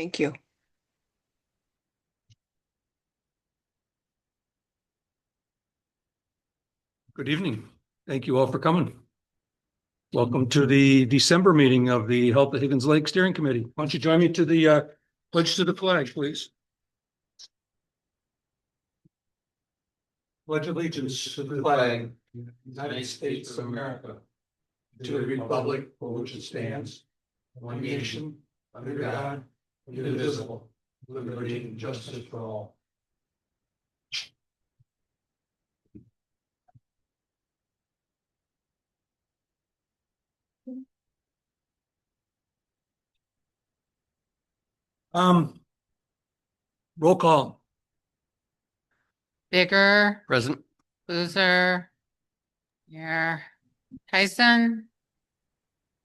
Thank you. Good evening. Thank you all for coming. Welcome to the December meeting of the Health of Higgins Lake Steering Committee. Why don't you join me to the pledge to the flag, please? Pledge allegiance to the flag of the United States of America, to the republic for which it stands, one nation, under God, indivisible, with liberty and justice for all. Roll call. Bigger, Present. Loser, here, Tyson,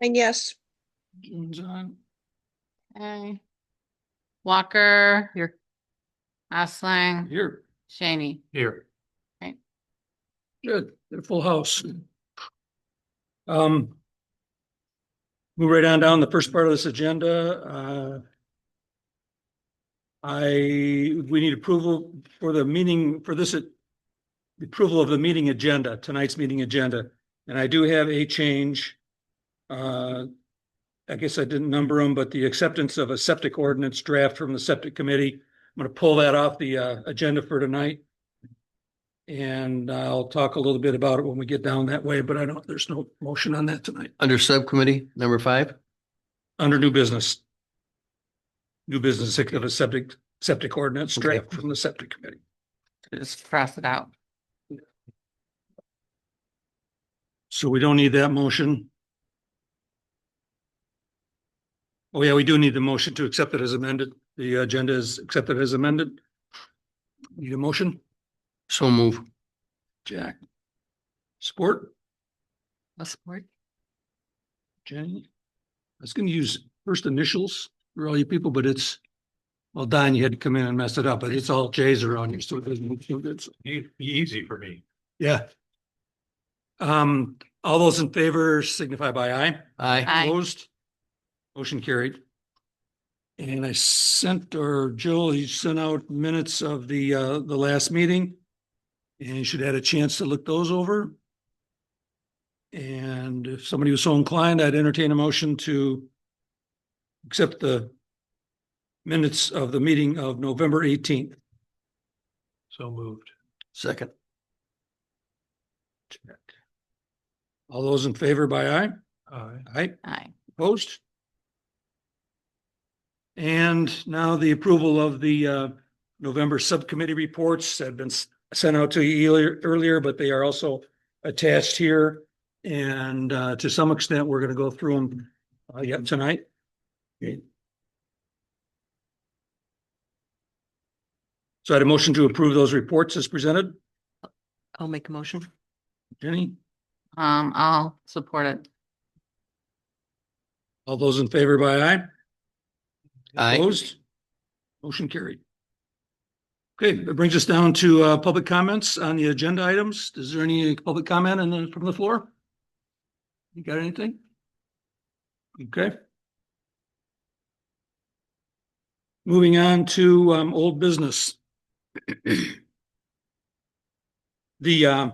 And yes, Jones on. okay. Walker, here, Osling, Here. Shaney. Here. Okay. Good, they're full house. Move right on down the first part of this agenda. We need approval for the meeting for this, the approval of the meeting agenda, tonight's meeting agenda. And I do have a change. I guess I didn't number them, but the acceptance of a septic ordinance draft from the septic committee. I'm going to pull that off the agenda for tonight. And I'll talk a little bit about it when we get down that way, but there's no motion on that tonight. Under subcommittee number 5. Under new business. New business of a septic ordinance draft from the septic committee. Just cross it out. So we don't need that motion. Oh yeah, we do need the motion to accept it as amended. The agenda is accepted as amended. Need a motion? So move. Jack. Support? I'll support. Jenny? I was going to use first initials for all you people, but well, Don, you had to come in and mess it up, but it's all J's around here, so it doesn't look so good. It'd be easy for me. Yeah. All those in favor signify by aye. Aye. Aye. Opposed? Motion carried. And I Joel, you sent out minutes of the last meeting. And you should have had a chance to look those over. And if somebody was so inclined, I'd entertain a motion to accept the minutes of the meeting of November 18th. So moved. Second. Check. All those in favor by aye? Aye. Aye. Aye. Opposed? And now the approval of the November subcommittee reports have been sent out to you earlier, but they are also attached here. And to some extent, we're going to go through them yet tonight. Okay. So I had a motion to approve those reports as presented. I'll make a motion. Jenny, I'll support it. all those in favor by aye? Aye. Opposed? Motion carried. Okay, that brings us down to public comments on the agenda items. Is there any public comment from the floor? You got anything? Okay. Moving on to old business. The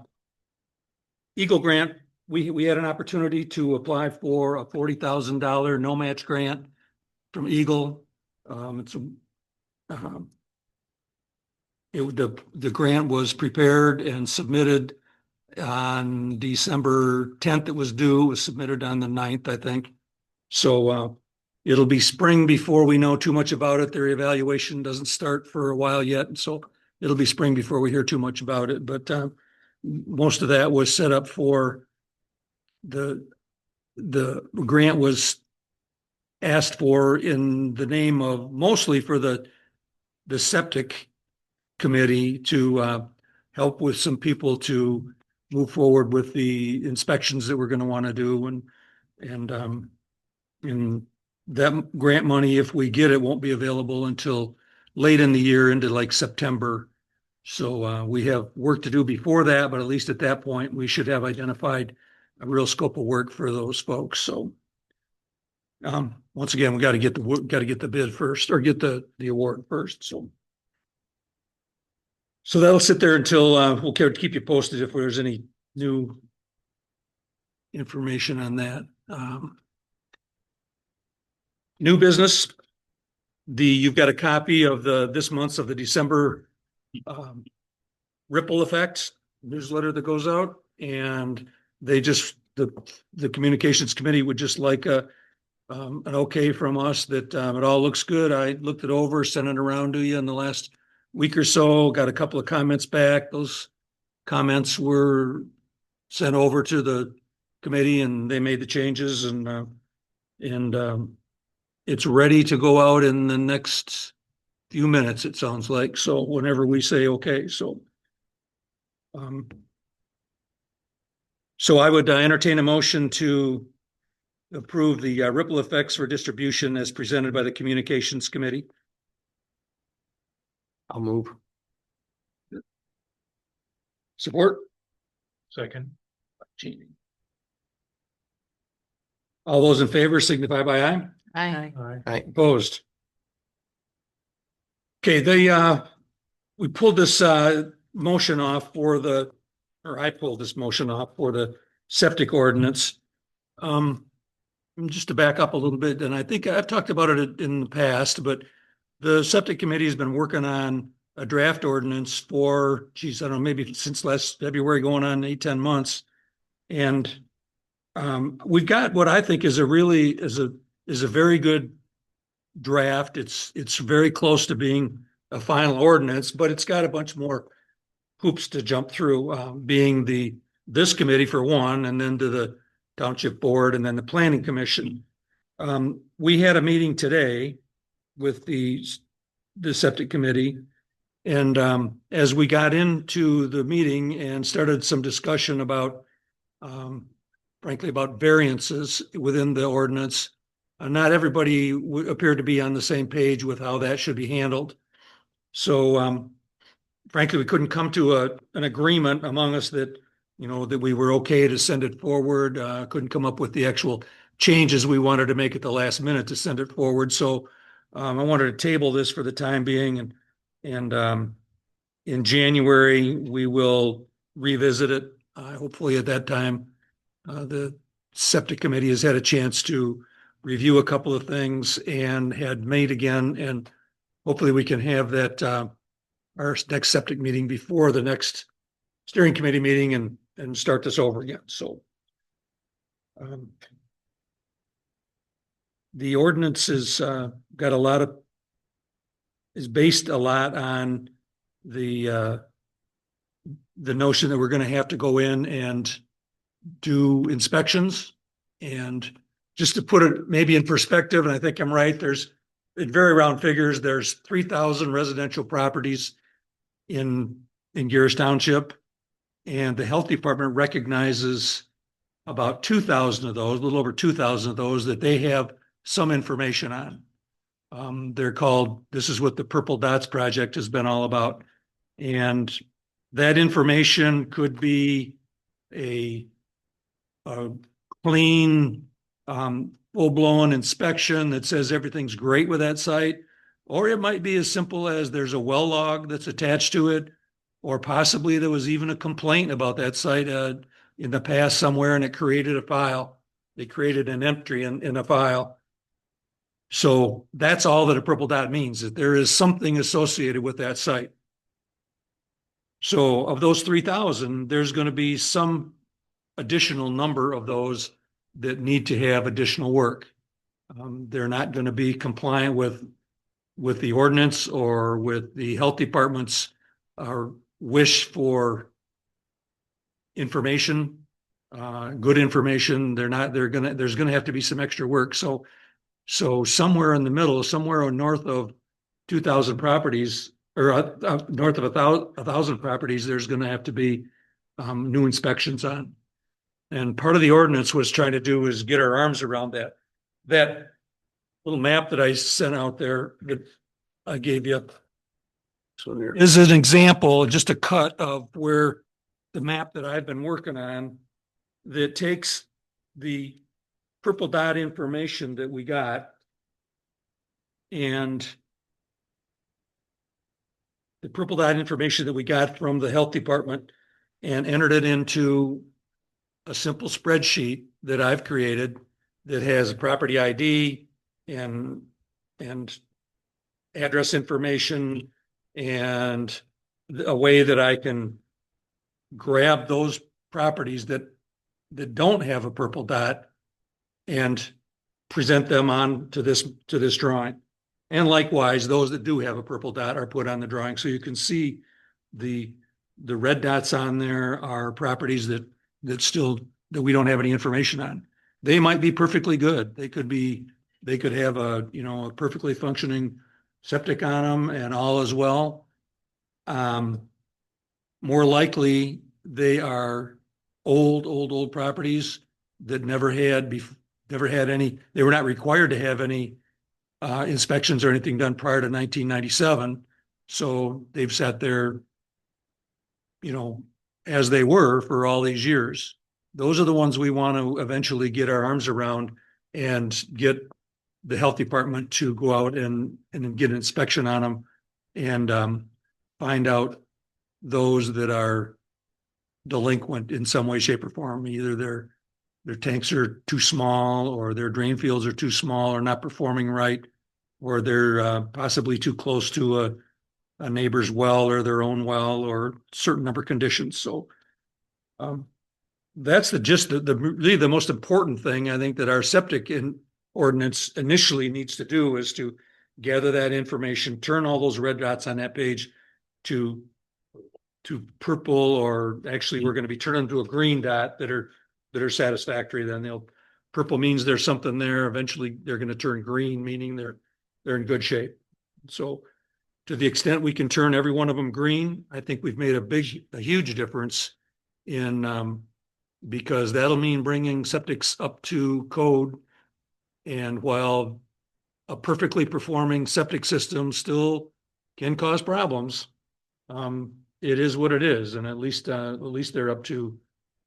Eagle grant, we had an opportunity to apply for a $40,000 no match grant from Eagle. The grant was prepared and submitted on December 10th. It was due. It was submitted on the 9th, I think. So it'll be spring before we know too much about it. Their evaluation doesn't start for a while yet. So it'll be spring before we hear too much about it. But most of that was set up for the grant was asked for in the name of mostly for the septic committee to help with some people to move forward with the inspections that we're going to want to do. And that grant money, if we get it, won't be available until late in the year into like September. So we have work to do before that, but at least at that point, we should have identified a real scope of work for those folks. So Once again, we got to get the bid first or get the award first. So that'll sit there until, we'll keep you posted if there's any new information on that. New business. You've got a copy of this month's of the December, ripple effects newsletter that goes out, and the communications committee would just like an okay from us that it all looks good. I looked it over, sent it around to you in the last week or so, got a couple of comments back. Those comments were sent over to the committee and they made the changes, and it's ready to go out in the next few minutes, it sounds like. So whenever we say okay, so I would entertain a motion to approve the ripple effects for distribution as presented by the communications committee. I'll move. Support? Second. Jeannie. All those in favor signify by aye. Aye. Aye. Opposed? Okay, we pulled this motion off I pulled this motion off for the septic ordinance. Just to back up a little bit, and I think I've talked about it in the past, but the septic committee has been working on a draft ordinance for, I don't know, maybe since last February, going on 8-10 months. And we've got what I think is a very good draft. It's very close to being a final ordinance, but it's got a bunch more hoops to jump through, being this committee for one, and then to the township board, and then the planning commission. We had a meeting today with the septic committee, and as we got into the meeting and started some discussion about, frankly, about variances within the ordinance, not everybody appeared to be on the same page with how that should be handled. So frankly, we couldn't come to an agreement among us that we were okay to send it forward. Couldn't come up with the actual changes we wanted to make at the last minute to send it forward. So I wanted to table this for the time being, and in January we will revisit it. Hopefully at that time, the septic committee has had a chance to review a couple of things and had made again, and hopefully we can have that our next septic meeting before the next steering committee meeting and start this over again. So the ordinance is based a lot on the notion that we're going to have to go in and do inspections. And just to put it maybe in perspective, and I think I'm right, in very round figures, there's 3,000 residential properties in Garris Township, and the health department recognizes about 2,000 of those, a little over 2,000 of those, that they have some information on. They're called, this is what the Purple Dots Project has been all about. And that information could be a clean, full-blown inspection that says everything's great with that site, or it might be as simple as there's a well log that's attached to it, or possibly there was even a complaint about that site in the past somewhere, and it created a file. They created an entry in a file. So that's all that a purple dot means, that there is something associated with that site. So of those 3,000, there's going to be some additional number of those that need to have additional work. They're not going to be compliant with the ordinance or with the health department's wish for information, good information. There's going to have to be some extra work. So somewhere in the middle, somewhere north of 2,000 properties, or north of 1,000 properties, there's going to have to be new inspections on. And part of the ordinance was trying to do is get our arms around that. That little map that I sent out there that I gave you is an example, just a cut of where the map that I've been working on that takes the purple dot information that we got. And the purple dot information that we got from the health department and entered it into a simple spreadsheet that I've created that has a property ID and address information and a way that I can grab those properties that don't have a purple dot and present them on to this drawing. And likewise, those that do have a purple dot are put on the drawing. So you can see the red dots on there are properties that we don't have any information on. They might be perfectly good. They could have a perfectly functioning septic on them and all as well. More likely they are old properties that never had any, they were not required to have any inspections or anything done prior to 1997. So they've sat there, as they were for all these years. Those are the ones we want to eventually get our arms around and get the health department to go out and get an inspection on them and find out those that are delinquent in some way, shape, or form. Either their tanks are too small, or their drain fields are too small, or not performing right, or they're possibly too close to a neighbor's well or their own well, or certain number of conditions. So that's really the most important thing I think that our septic ordinance initially needs to do is to gather that information, turn all those red dots on that page to purple, or actually we're going to be turning to a green dot that are satisfactory. Then purple means there's something there. Eventually they're going to turn green, meaning they're in good shape. So to the extent we can turn every one of them green, I think we've made a huge difference in because that'll mean bringing septics up to code. And while a perfectly performing septic system still can cause problems, it is what it is, and at least they're up to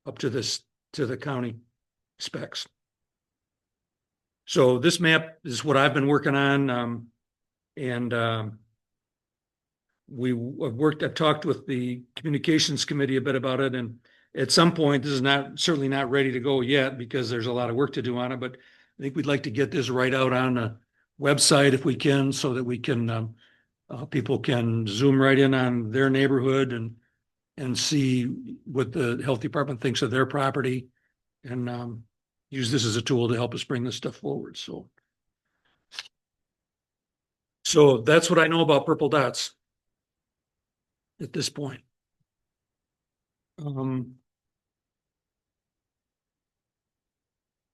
the county specs. So this map is what I've been working on, and I've talked with the communications committee a bit about it, and at some point, this is certainly not ready to go yet because there's a lot of work to do on it, but I think we'd like to get this right out on a website if we can, so that we can people can zoom right in on their neighborhood and see what the health department thinks of their property, and use this as a tool to help us bring this stuff forward. So that's what I know about purple dots at this point.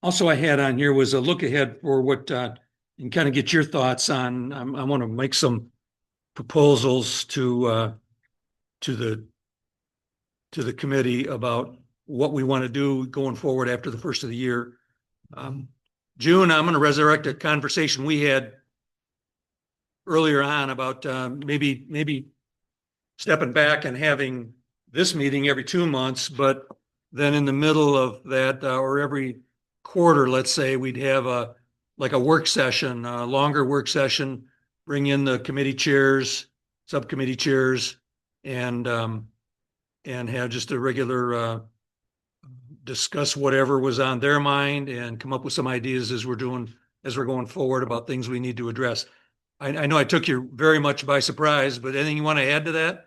Also, I had on here was a look ahead for what and kind of get your thoughts on. I want to make some proposals to the committee about what we want to do going forward after the first of the year. June, I'm going to resurrect a conversation we had earlier on about maybe stepping back and having this meeting every 2 months, but then in the middle of that or every quarter, let's say, we'd have a work session, a longer work session, bring in the committee chairs, subcommittee chairs, and have just a regular discuss whatever was on their mind and come up with some ideas as we're going forward about things we need to address. I know I took you very much by surprise, but anything you want to add to that?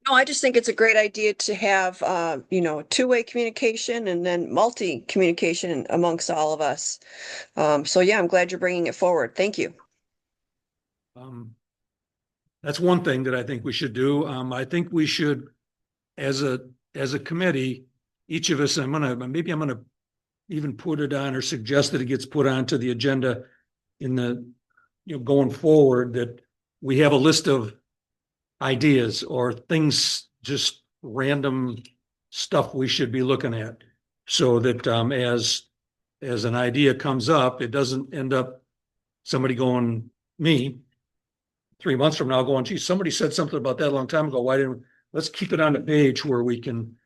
No, I just think it's a great idea to have, two-way communication and then multi-communication amongst all of us. So yeah, I'm glad you're bringing it forward. Thank you. That's one thing that I think we should do. I think we should, as a committee, each of us, I'm gonna even put it on or suggest that it gets put onto the agenda in going forward, that we have a list of ideas or things, just random stuff we should be looking at, so that as an idea comes up, it doesn't end up somebody going, me 3 months from now going, geez, somebody said something about that a long time ago. Let's keep it on the page where we can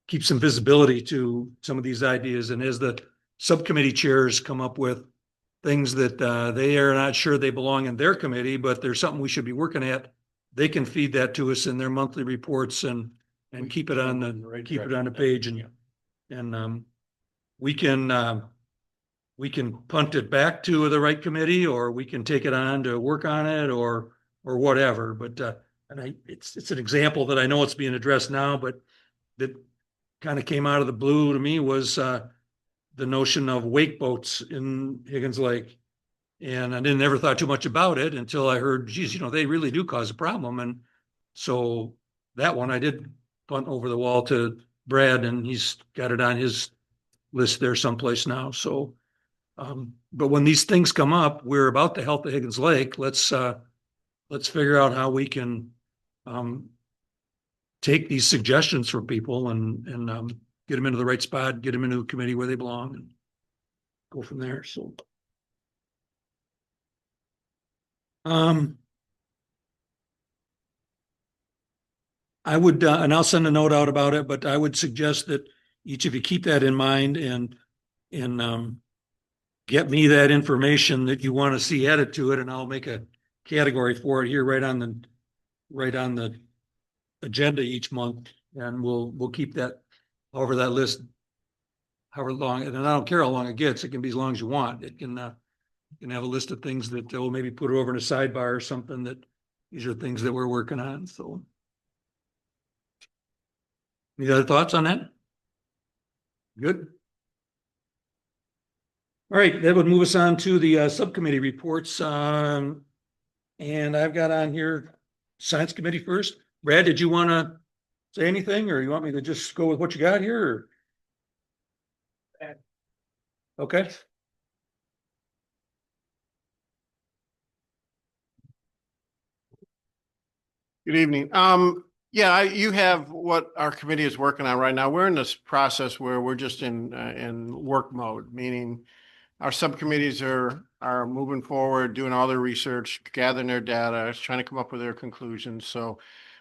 keep some visibility to some of these ideas. And as the subcommittee chairs come up with things that they are not sure they belong in their committee, but there's something we should be working at, they can feed that to us in their monthly reports and keep it on the page, and we can punt it back to the right committee, or we can take it on to work on it, or whatever. But and it's an example that I know it's being addressed now, but that kind of came out of the blue to me was the notion of wake boats in Higgins Lake. And I didn't ever thought too much about it until I heard, geez, they really do cause a problem. And so that one I did punt over the wall to Brad, and he's got it on his list there someplace now. So, but when these things come up, we're about the health of Higgins Lake. Let's figure out how we can take these suggestions from people and get them into the right spot, get them into a committee where they belong, and go from there. So, I would, and I'll send a note out about it, but I would suggest that each of you keep that in mind and get me that information that you want to see added to it, and I'll make a category for it here right on the agenda each month, and we'll keep that over that list however long, and I don't care how long it gets. It can be as long as you want. It can have a list of things that we'll maybe put it over in a sidebar or something, that these are things that we're working on. So, any other thoughts on that? Good. All right, that would move us on to the subcommittee reports. And I've got on here Science Committee first. Brad, did you want to say anything, or you want me to just go with what you got here? Okay. Good evening. Yeah, you have what our committee is working on right now. We're in this process where we're just in work mode, meaning our subcommittees are moving forward, doing all their research, gathering their data, trying to come up with their conclusions. So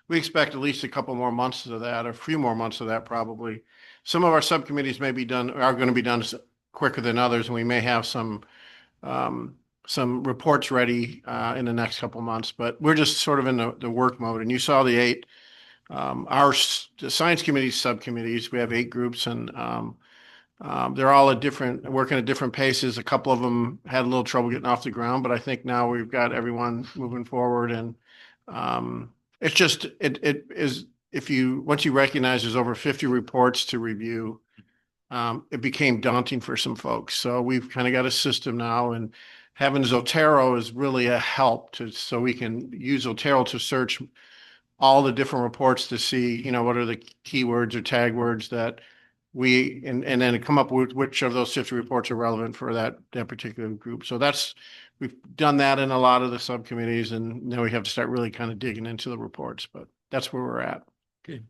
we expect at least a couple more months of that, or a few more months of that probably. Some of our subcommittees are going to be done quicker than others, and we may have some reports ready in the next couple of months, but we're just sort of in the work mode. And you saw the 8, the science committee subcommittees, we have 8 groups, and they're all working at different paces. A couple of them had a little trouble getting off the ground, but I think now we've got everyone moving forward. And it's just, it is, once you recognize there's over 50 reports to review, it became daunting for some folks. So we've kind of got a system now, and having Zotero is really a help so we can use Zotero to search all the different reports to see, what are the keywords or tag words that and then come up with which of those 50 reports are relevant for that particular group. So we've done that in a lot of the subcommittees, and now we have to start really kind of digging into the reports, but that's where we're at. Okay.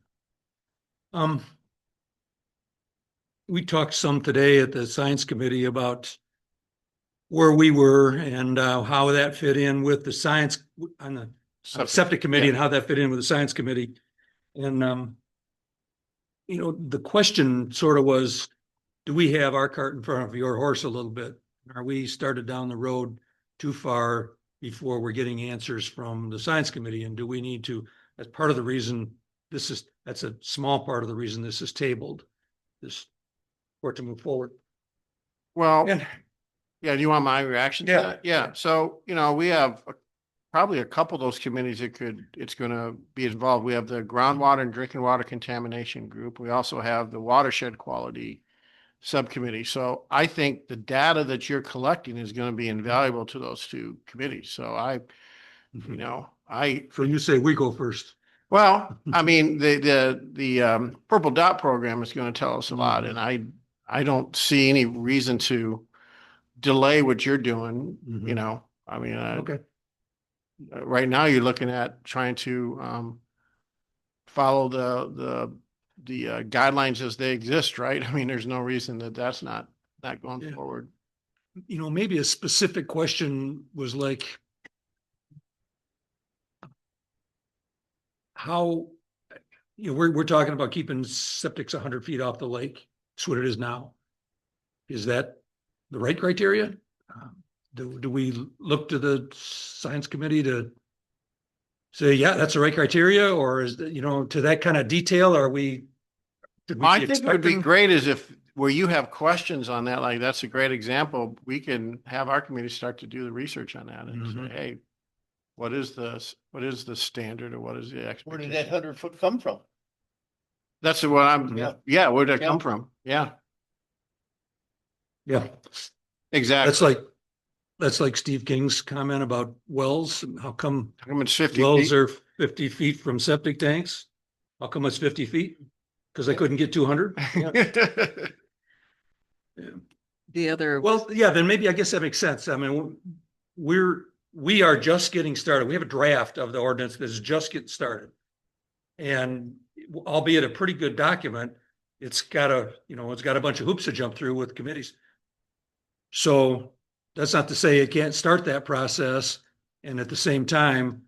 We talked some today at the science committee about where we were and how that fit in with the science on the septic committee, and how that fit in with the science committee. And, the question sort of was, do we have our cart in front of your horse a little bit? Are we started down the road too far before we're getting answers from the science committee? And do we need to, as part of the reason that's a small part of the reason this is tabled, for it to move forward. Well, yeah, do you want my reaction to that? Yeah. So, we have probably a couple of those committees it's going to be involved. We have the groundwater and drinking water contamination group. We also have the watershed quality subcommittee. So I think the data that you're collecting is going to be invaluable to those 2 committees. So So you say we go first. Well, I mean, the Purple Dot program is going to tell us a lot, and I don't see any reason to delay what you're doing. I mean, Okay. Right now you're looking at trying to follow the guidelines as they exist, right? I mean, there's no reason that's not going forward. Maybe a specific question was like, how, you know, we're talking about keeping septics 100 feet off the lake. That's what it is now. Is that the right criteria? Do we look to the science committee to say, yeah, that's the right criteria, or is that, you know, to that kind of detail, are we? Should we I be think it would be expecting? great is if, where you have questions on that, like that's a great example. We can have our committee start to do the research on that and say, Mhm. hey, what is the standard or what is the Where expectation? did that 100 foot come from? That's what I'm, Yeah. yeah, where'd that come Yeah. from? Yeah, Yeah, exactly. that's like Steve King's comment about wells. How come How come it's 50 wells feet? are 50 feet from septic tanks? How come it's 50 feet? Because I couldn't get 200? The other, Well, yeah, then maybe I guess that makes sense. I mean, we are just getting started. We have a draft of the ordinance that is just getting started. And albeit a pretty good document, it's got a bunch of hoops to jump through with committees. So that's not to say it can't start that process. And at the same time,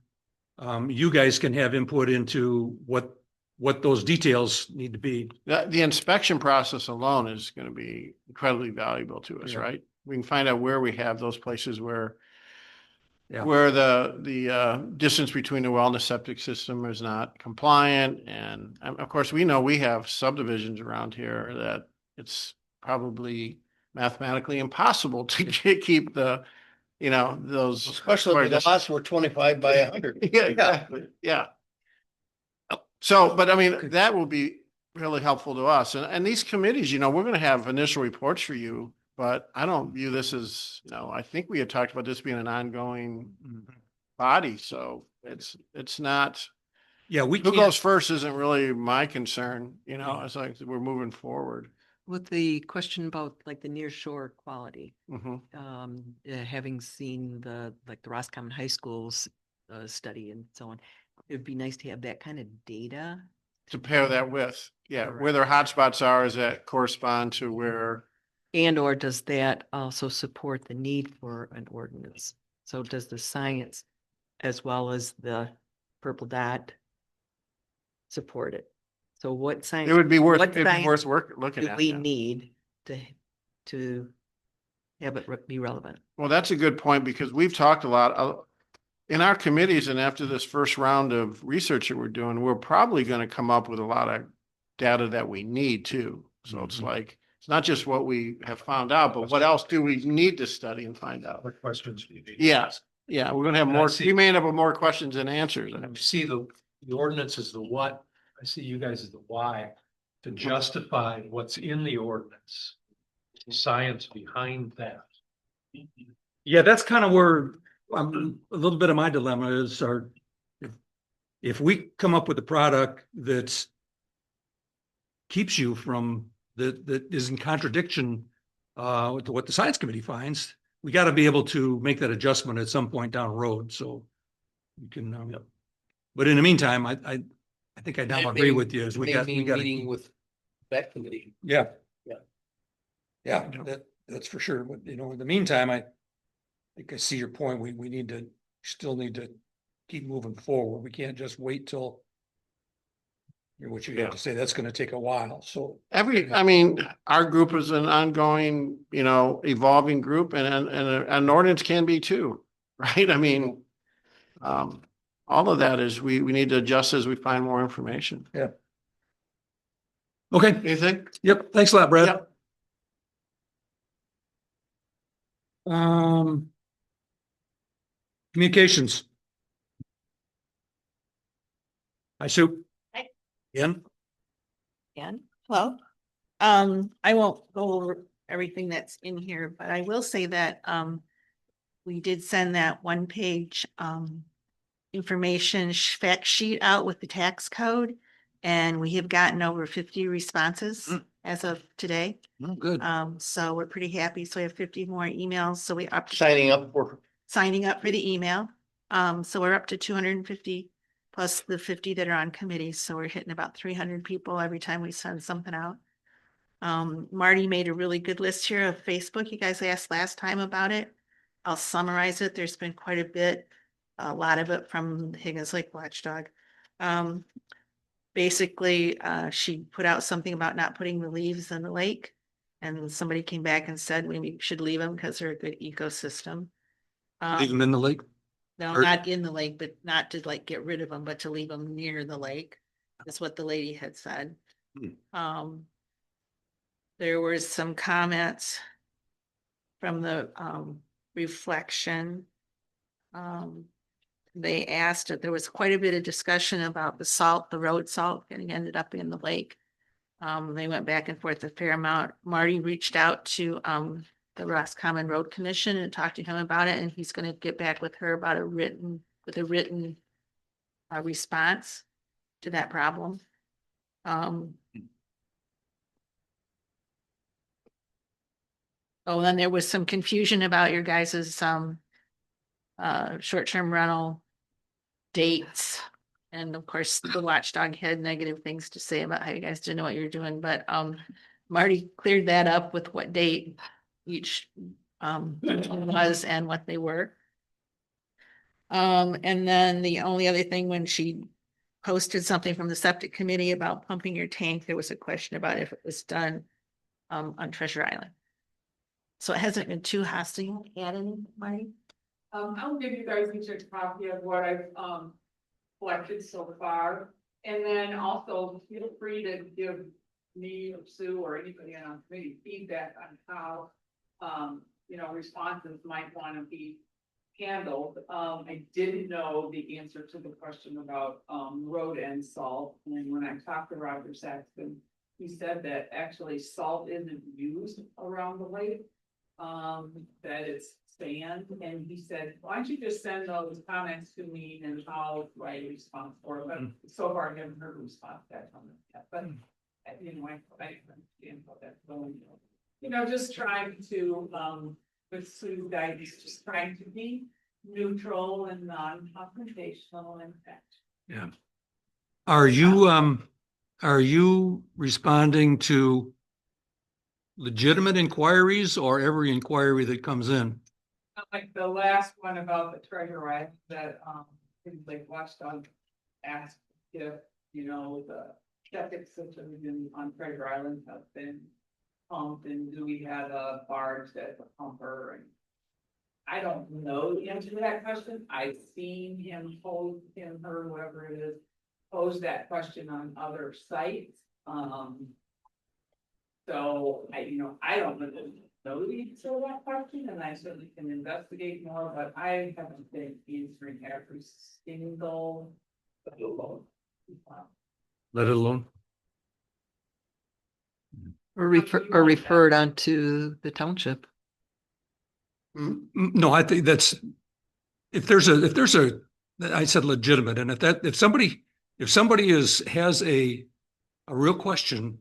you guys can have input into what those details need to be. The inspection process alone is going to be incredibly valuable to us, Yeah. right? We can find out where we have those places where Yeah. the distance between the well and the septic system is not compliant. And of course, we know we have subdivisions around here that it's probably mathematically impossible to keep the, those. Especially when the lots were 25 by 100. Yeah, exactly. Yeah. So, but I mean, that will be really helpful to us. And these committees, we're going to have initial reports for you, but I don't view this as, I think we had talked about this being an ongoing body. So it's not, Yeah, we who can't. goes first isn't really my concern. It's like we're moving forward. With the question about like the near shore quality, Mhm. having seen the Roscommon High School's study and so on, it'd be nice to have that kind of data. To pair that with, where their hotspots are, is that correspond to where, And or does that also support the need for an ordinance? So does the science as well as the purple dot support it? So what science? it would be worth, what it'd be science worth looking do at. we yeah. need to have it be relevant? Well, that's a good point because we've talked a lot in our committees, and after this first round of research that we're doing, we're probably going to come up with a lot of data that we need too. So it's like, it's not just what we have found out, but what else do we need to study and find out? What questions do you need? Yeah, we're going to have And I more, see- we may end up with more questions than answers. And I see the ordinance is the what, I see you guys as the why, to justify what's in the ordinance. Science behind that. Yeah, that's kind of where a little bit of my dilemma is, if we come up with a product that keeps you from, that is in contradiction with what the science committee finds, we got to be able to make that adjustment at some point down the road. So you can, but in the meantime, I think I now agree with you. Is we got Meeting with that committee. Yeah. Yeah. That's for sure. But in the meantime, I think I see your point. We still need to keep moving forward. We can't just wait till what you have to say. That's going to take a while. So our group is an ongoing, evolving group, and an ordinance can be too, right? I mean, all of that is, we need to adjust as we find more information. Yeah. Okay. You think? Yep. Thanks a lot, Brad. Yep. Communications. Hi, Sue. Hi. Ian? And hello. I won't go over everything that's in here, but I will say that we did send that one page information fact sheet out with the tax code, and we have gotten over 50 responses as of today. Oh, good. So we're pretty happy. So we have 50 more emails. So we up Signing up for. signing up for the email. So we're up to 250 plus the 50 that are on committees. So we're hitting about 300 people every time we send something out. Marty made a really good list here of Facebook. You guys asked last time about it. I'll summarize it. There's been quite a bit, a lot of it from the Higgins Lake Watchdog. basically, she put out something about not putting the leaves in the lake. And somebody came back and said we should leave them because they're a good ecosystem. Leave them in the lake. No, Or- not in the lake, but not to like get rid of them, but to leave them near the lake. That's what the lady had said. There was some comments from the reflection. They asked if there was quite a bit of discussion about the salt, the road salt getting ended up in the lake. They went back and forth a fair amount. Marty reached out to the Roscommon Road Commission and talked to him about it, and he's gonna get back with her about a written response to that problem. Oh, then there was some confusion about your guys's short-term rental dates. And of course, the watchdog had negative things to say about how you guys didn't know what you're doing, but Marty cleared that up with what date each was and what they were. And then the only other thing, when she posted something from the septic committee about pumping your tank, there was a question about if it was done on Treasure Island. So it hasn't been too hostile. Add any, Marty? I'll give you guys each a copy of what I've, collected so far. And then also feel free to give me or Sue or anybody on our committee feedback on how, responses might want to be handled. I didn't know the answer to the question about, road end salt. And when I talked to Roger Saxton, he said that actually salt isn't used around the lake. That it's sand, and he said, why don't you just send those comments to me and I'll write a response for it, but so far I haven't heard a response back from it yet, but I understand how that's going. Just trying to, with Sue guidance, just trying to be neutral and non-confrontational in fact. Yeah. Are you responding to legitimate inquiries or every inquiry that comes in? Like the last one about the treasure island that, things like Watchdog asked if, the septic system on Treasure Island have been pumped, and do we have a barge that's a pumper? And I don't know the answer to that question. I've seen him her, whatever it is, pose that question on other sites. So I don't know the answer to that question, and I certainly can investigate more, but I haven't been answering every single. Let it alone. Or refer it on to the township. No, I think that's, if there's a, I said legitimate, and if somebody has a real question,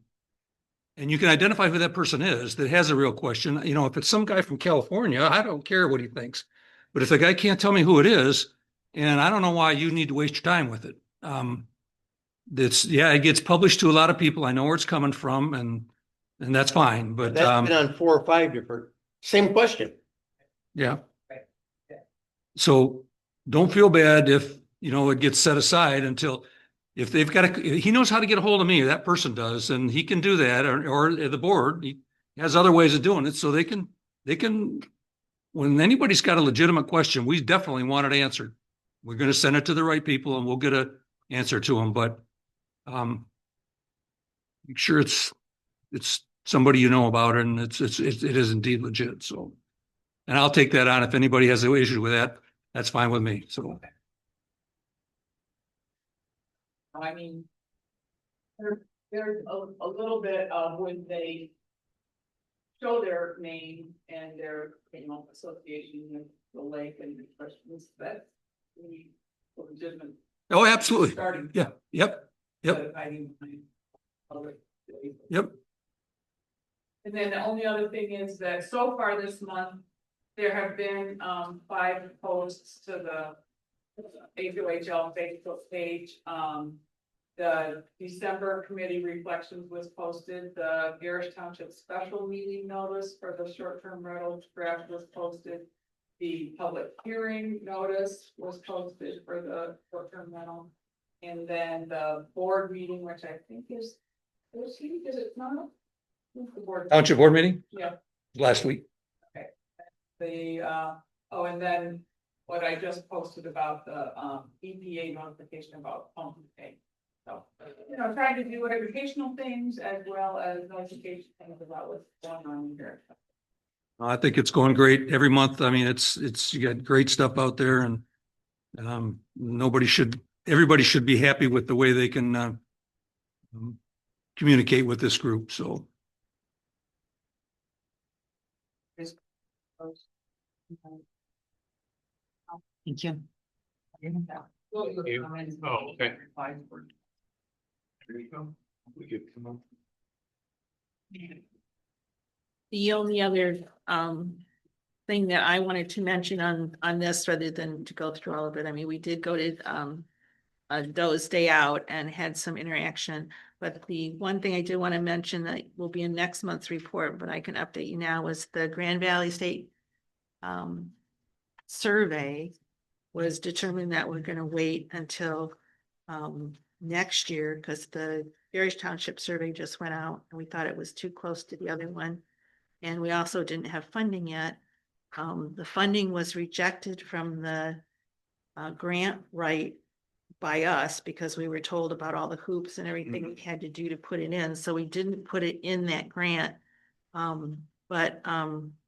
and you can identify who that person is that has a real question, if it's some guy from California, I don't care what he thinks. But if the guy can't tell me who it is, and I don't know why you need to waste your time with it. It gets published to a lot of people. I know where it's coming from, and that's fine, but That's been on 4 or 5 different, same question. yeah. So don't feel bad if, it gets set aside until, if they've got he knows how to get a hold of me, that person does, and he can do that, or the board, he has other ways of doing it, so they can, when anybody's got a legitimate question, we definitely want it answered. We're going to send it to the right people and we'll get an answer to them, but make sure it's somebody you know about, and it is indeed legit. So, and I'll take that on. If anybody has an issue with that, that's fine with me. So, I mean, there's a little bit of when they show their name and their, association with the lake and the questions, that's really legitimate. oh, absolutely. Starting. Yeah. Yep. Yep. Yep. And then the only other thing is that so far this month, there have been 5 posts to the AQHL Facebook page. The December committee reflections was posted. The Garrish Township special meeting notice for the short-term rental draft was posted. The public hearing notice was posted for the short-term rental. And then the board meeting, which I think is it not? Who's the board? Township board meeting Yeah, last week. the, oh, and then what I just posted about the, EPA notification about pumping tank. So, trying to do educational things as well as notification things about what's going on here. I think it's going great every month. I mean, you got great stuff out there and everybody should be happy with the way they can communicate with this group. So Thank you. Oh, okay. There you go. We could come up. The only other thing that I wanted to mention on this, rather than to go through all of it, I mean, we did go to Doe's Day Out and had some interaction. But the one thing I did want to mention that will be in next month's report, but I can update you now, was the Grand Valley State survey was determined that we're going to wait until next year, because the Parish Township survey just went out and we thought it was too close to the other one. And we also didn't have funding yet. The funding was rejected from the grant right by us because we were told about all the hoops and everything we had to do to put it in. So we didn't put it in that grant. But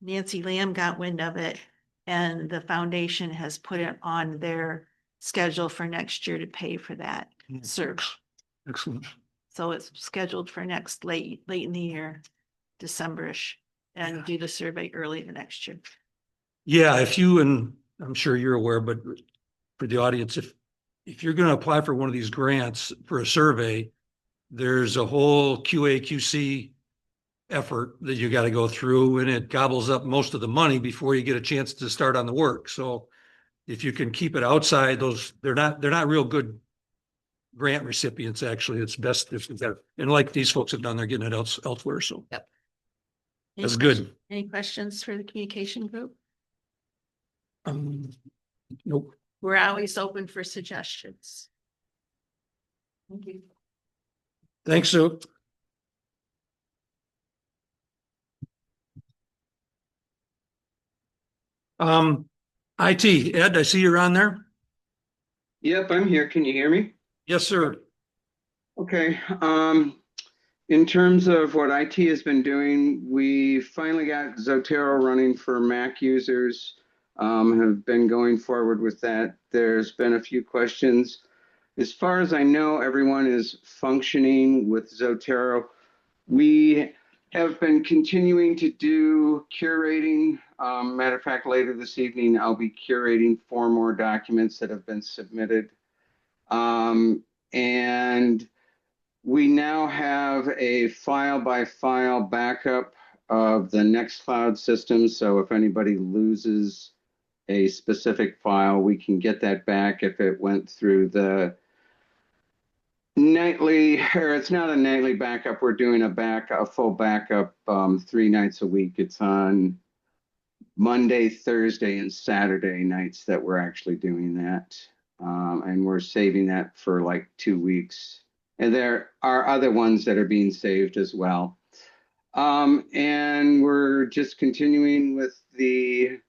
Nancy Lamb got wind of it, and the foundation has put it on their schedule for next year to pay for that search. excellent. So it's scheduled for next late in the year, December-ish, and do the survey early the next year. Yeah, and I'm sure you're aware, but for the audience, if you're going to apply for one of these grants for a survey, there's a whole QA/QC effort that you got to go through, and it gobbles up most of the money before you get a chance to start on the work. So if you can keep it outside, they're not real good grant recipients. Actually, it's best if they're, and like these folks have done, they're getting it elsewhere. So Yep. That's good. Any questions for the communication group? Nope. We're always open for suggestions. Thank you. Thanks, Sue. IT, Ed, I see you're on there. Yep, I'm here. Can you hear me? Yes, sir. Okay. In terms of what IT has been doing, we finally got Zotero running for Mac users. Have been going forward with that. There's been a few questions. As far as I know, everyone is functioning with Zotero. We have been continuing to do curating. Matter of fact, later this evening, I'll be curating 4 more documents that have been submitted. And we now have a file-by-file backup of the Nextcloud system. So if anybody loses a specific file, we can get that back if it went through the nightly, or it's not a nightly backup. We're doing a full backup 3 nights a week. It's on Monday, Thursday, and Saturday nights that we're actually doing that. And we're saving that for like 2 weeks. And there are other ones that are being saved as well. And we're just continuing with the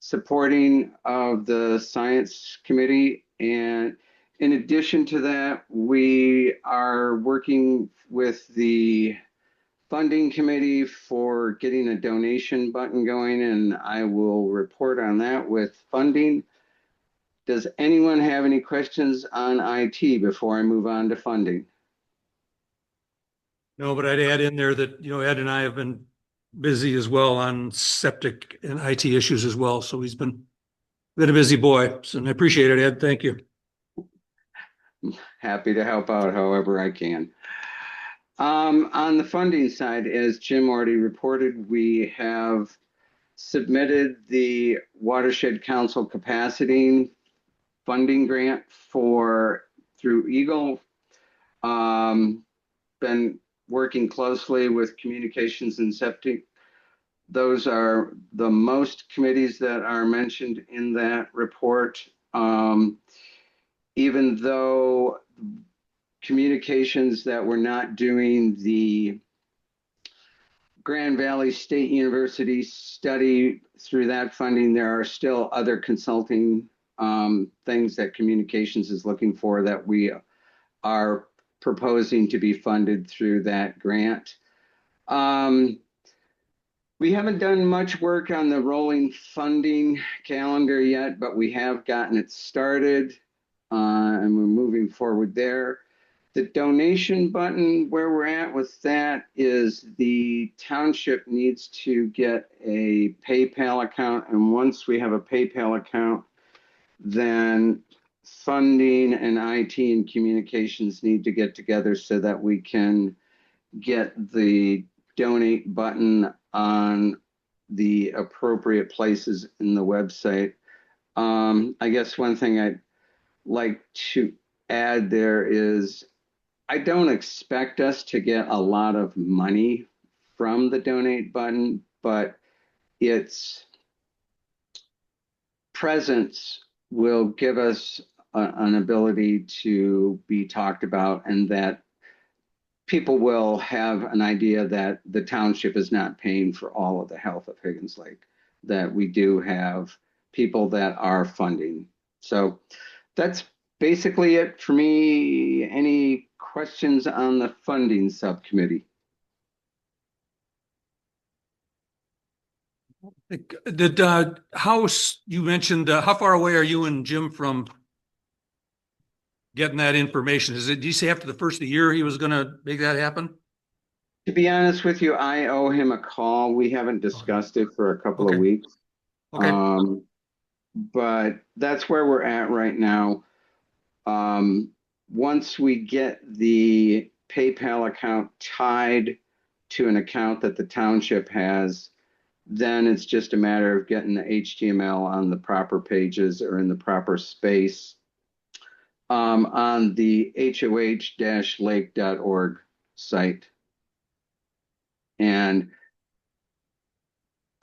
supporting of the science committee. And in addition to that, we are working with the funding committee for getting a donation button going, and I will report on that with funding. Does anyone have any questions on IT before I move on to funding? No, but I'd add in there that, Ed and I have been busy as well on septic and IT issues as well. So he's been a busy boy. So I appreciate it, Ed. Thank you. Happy to help out however I can. On the funding side, as Jim already reported, we have submitted the Watershed Council Capacity Funding Grant through Eagle. Been working closely with Communications and Septic. Those are the most committees that are mentioned in that report. even though communications that we're not doing the Grand Valley State University study through that funding, there are still other consulting things that communications is looking for that we are proposing to be funded through that grant. We haven't done much work on the rolling funding calendar yet, but we have gotten it started and we're moving forward there. The donation button, where we're at with that is the township needs to get a PayPal account. And once we have a PayPal account, then funding and IT and communications need to get together so that we can get the donate button on the appropriate places in the website. I guess one thing I'd like to add there is I don't expect us to get a lot of money from the donate button, but its presence will give us an ability to be talked about, and that people will have an idea that the township is not paying for all of the health of Higgins Lake, that we do have people that are funding. So that's basically it for me. Any questions on the funding subcommittee? Did House, you mentioned, how far away are you and Jim from getting that information? Did you say after the first of the year he was going to make that happen? To be honest with you, I owe him a call. We haven't discussed it for a couple of Okay. weeks. Okay. But that's where we're at right now. Once we get the PayPal account tied to an account that the township has, then it's just a matter of getting the HTML on the proper pages or in the proper space on the hoh-lake.org site. And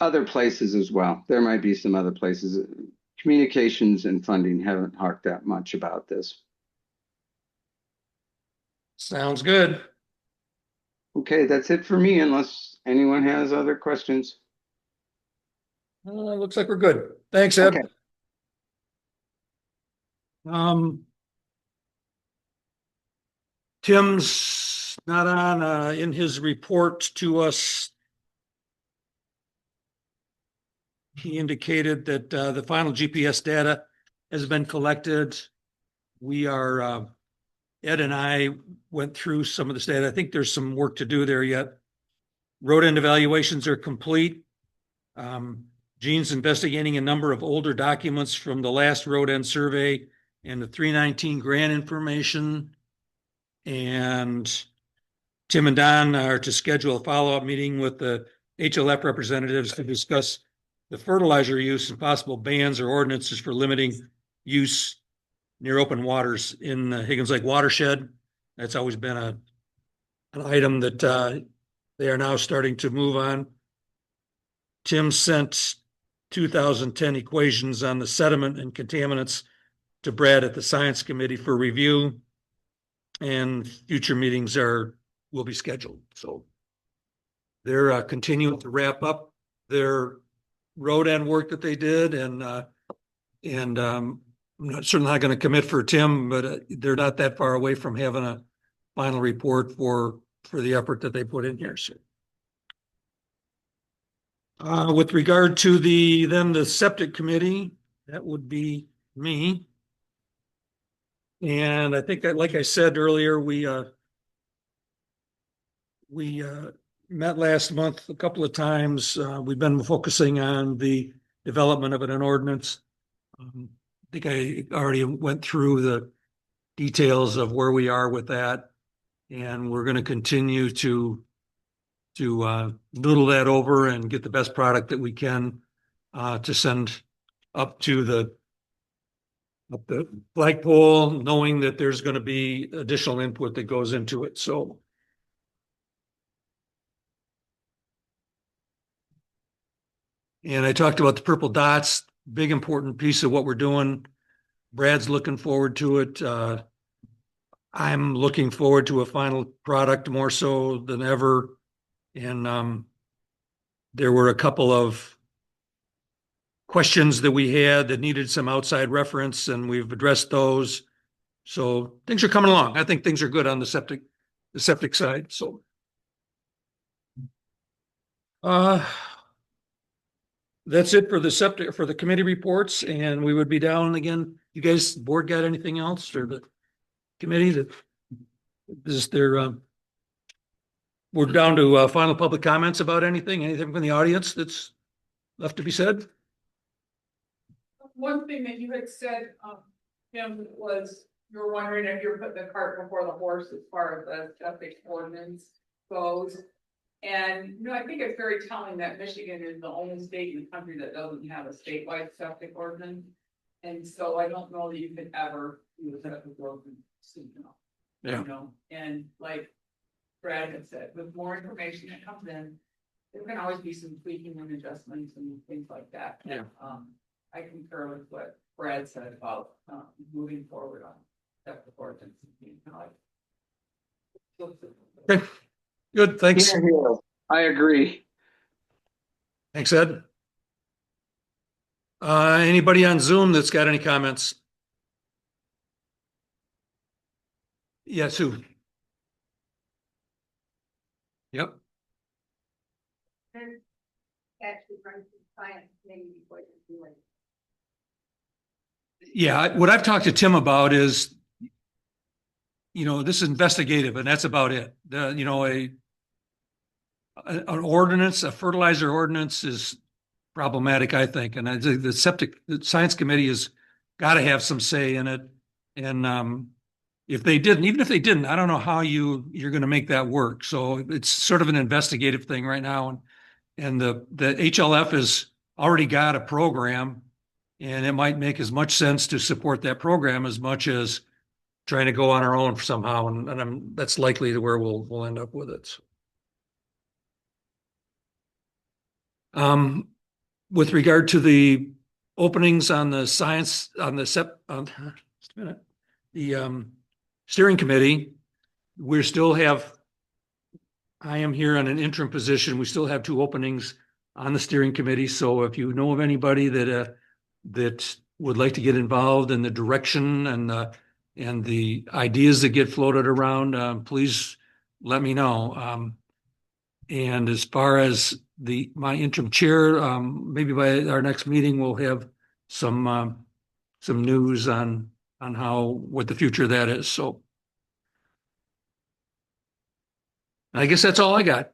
other places as well. There might be some other places. Communications and funding haven't talked that much about this. Sounds good. Okay, that's it for me unless anyone has other questions. Looks like we're good. Thanks, Ed. Okay. Tim's not on in his report to us. He indicated that the final GPS data has been collected. We are, Ed and I went through some of this data. I think there's some work to do there yet. Road end evaluations are complete. Gene's investigating a number of older documents from the last road end survey and the 319 grant information. And Tim and Don are to schedule a follow-up meeting with the HLF representatives to discuss the fertilizer use and possible bans or ordinances for limiting use near open waters in the Higgins Lake watershed. That's always been an item that they are now starting to move on. Tim sent 2010 equations on the sediment and contaminants to Brad at the Science Committee for review, and future meetings will be scheduled. So they're continuing to wrap up their road end work that they did, and I'm certainly not going to commit for Tim, but they're not that far away from having a final report for the effort that they put in here. So with regard to the septic committee, that would be me. And I think that, like I said earlier, we met last month a couple of times. We've been focusing on the development of an ordinance. I think I already went through the details of where we are with that, and we're going to continue to noodle that over and get the best product that we can to send up the flagpole, knowing that there's going to be additional input that goes into it. So and I talked about the purple dots, big important piece of what we're doing. Brad's looking forward to it. I'm looking forward to a final product more so than ever. And there were a couple of questions that we had that needed some outside reference, and we've addressed those. So things are coming along. I think things are good on the septic side. So that's it for the committee reports, and we would be down again. You guys, board got anything else, or the committee that is there? We're down to final public comments about anything from the audience that's left to be said. One thing that you had said, Kim, was you were wondering if you're putting the cart before the horse as far as the septic ordinance goes. And, I think it's very telling that Michigan is the only state in the country that doesn't have a statewide septic ordinance. And so I don't know that you could ever do a septic ordinance soon enough. Yeah. And like Brad had said, with more information that comes in, there can always be some tweaking and adjustments and things like that. Yeah. I concur with what Brad said about moving forward on septic ordinance. Okay, good. Thanks. Here, here. I agree. Thanks, Ed. Anybody on Zoom that's got any comments? Yes, Sue. Yep. Yeah, what I've talked to Tim about is, this is investigative, and that's about it. An ordinance, a fertilizer ordinance is problematic, I think. And I think the science committee has got to have some say in it. And if they didn't, even if they didn't, I don't know how you're going to make that work. So it's sort of an investigative thing right now. And the HLF has already got a program, and it might make as much sense to support that program as much as trying to go on our own somehow. And that's likely to where we'll end up with it. With regard to the openings on the science, on the steering committee, I am here on an interim position. We still have 2 openings on the steering committee. So if you know of anybody that would like to get involved in the direction and the ideas that get floated around, please let me know. And as far as my interim chair, maybe by our next meeting, we'll have some news on what the future of that is. So I guess that's all I got.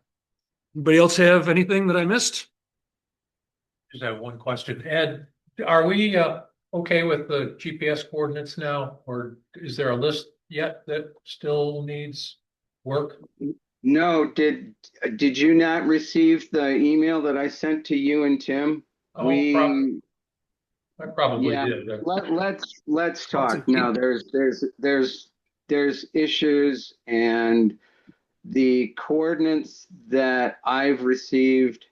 Anybody else have anything that I missed? Just have one question. Ed, are we okay with the GPS coordinates now, or is there a list yet that still needs work? No, did you not receive the email that I sent to you and Tim? Oh, I probably Yeah, did. let's talk. No, there's issues, and the coordinates that I've received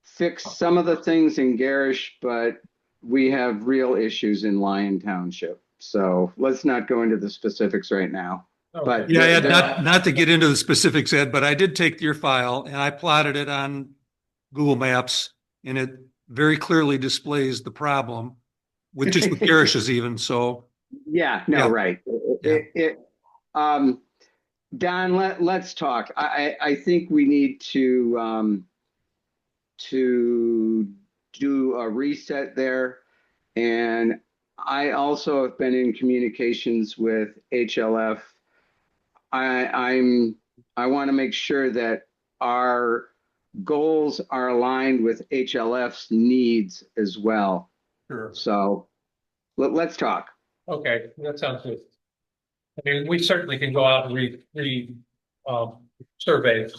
fix some of the things in Garish, but we have real issues in Lyon Township. So let's not go into the specifics right now. Okay. But Yeah, Ed, not to get into the specifics, Ed, but I did take your file and I plotted it on Google Maps, and it very clearly displays the problem with Garish's even. So yeah, no, Yeah. right. Don, let's talk. I think we need to do a reset there. And I also have been in communications with HLF. I want to make sure that our goals are aligned with HLF's needs as well. Sure. So let's talk. Okay, that sounds good. I mean, we certainly can go out and read surveys.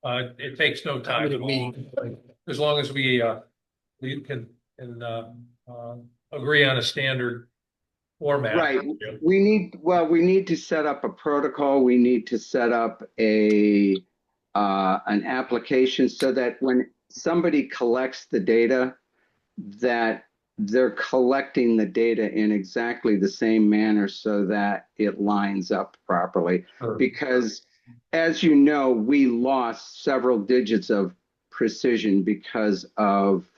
It takes no time at all, as long as we can agree on a standard format. Right. We need to set up a protocol. We need to set up an application so that when somebody collects the data, that they're collecting the data in exactly the same manner so that it lines up properly. Sure. Because as you know, we lost several digits of precision because of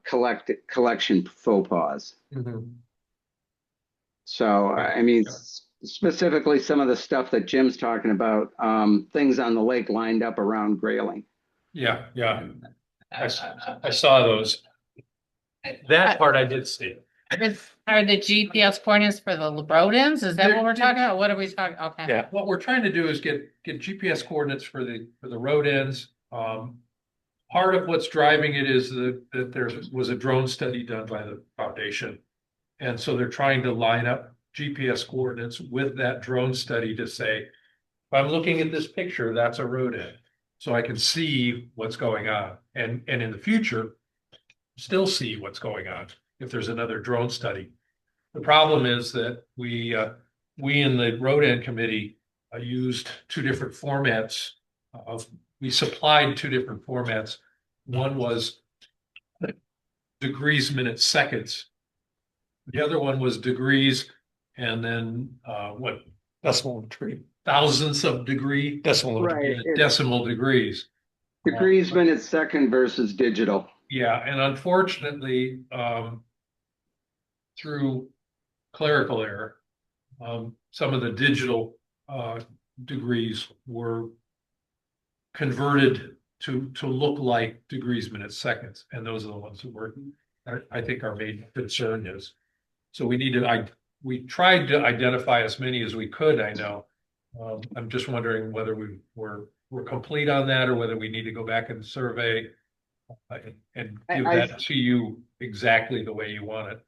collection faux pas. Mhm. So, I mean, specifically some of the stuff that Jim's talking about, things on the lake lined up around grayling. Yeah, yeah. I saw those. That part I did see. Are the GPS coordinates for the rodents? Is that what we're talking about? What are we talking? Okay. Yeah, what we're trying to do is get GPS coordinates for the road ends. Part of what's driving it is that there was a drone study done by the foundation. And so they're trying to line up GPS coordinates with that drone study to say, if I'm looking at this picture, that's a road end. So I can see what's going on. And in the future, still see what's going on if there's another drone study. The problem is that we in the road end committee used two different formats. We supplied two different formats. One was degrees, minutes, seconds. The other one was degrees and then what? Decimal degree. Thousandths of degree. Decimal. Right. Decimal degrees. Degrees, minutes, second versus digital. Yeah, and unfortunately, through clerical error, some of the digital degrees were converted to look like degrees, minutes, seconds, and those are the ones that were, I think, our main concern is. So we need to, we tried to identify as many as we could, I know. I'm just wondering whether we're complete on that or whether we need to go back and survey and give that to you exactly the way you want it.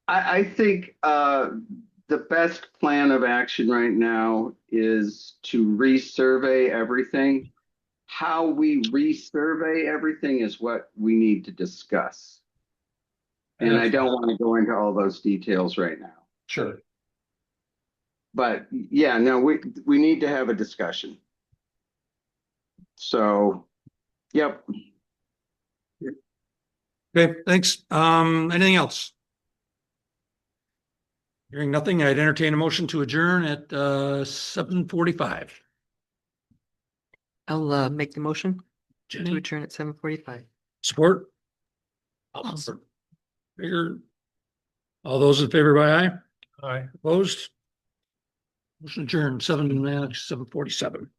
I think the best plan of action right now is to resurvey everything. How we resurvey everything is what we need to discuss. And I don't want to go into all those details right now. Sure. But yeah, no, we need to have a discussion. So, yep. Okay, thanks. Anything else? Hearing nothing, I'd entertain a motion to adjourn at 7:45. I'll make the motion to Jenny, adjourn at 7:45. support? Figure. All those in favor by aye? Aye. Opposed? Motion adjourned, 7:47.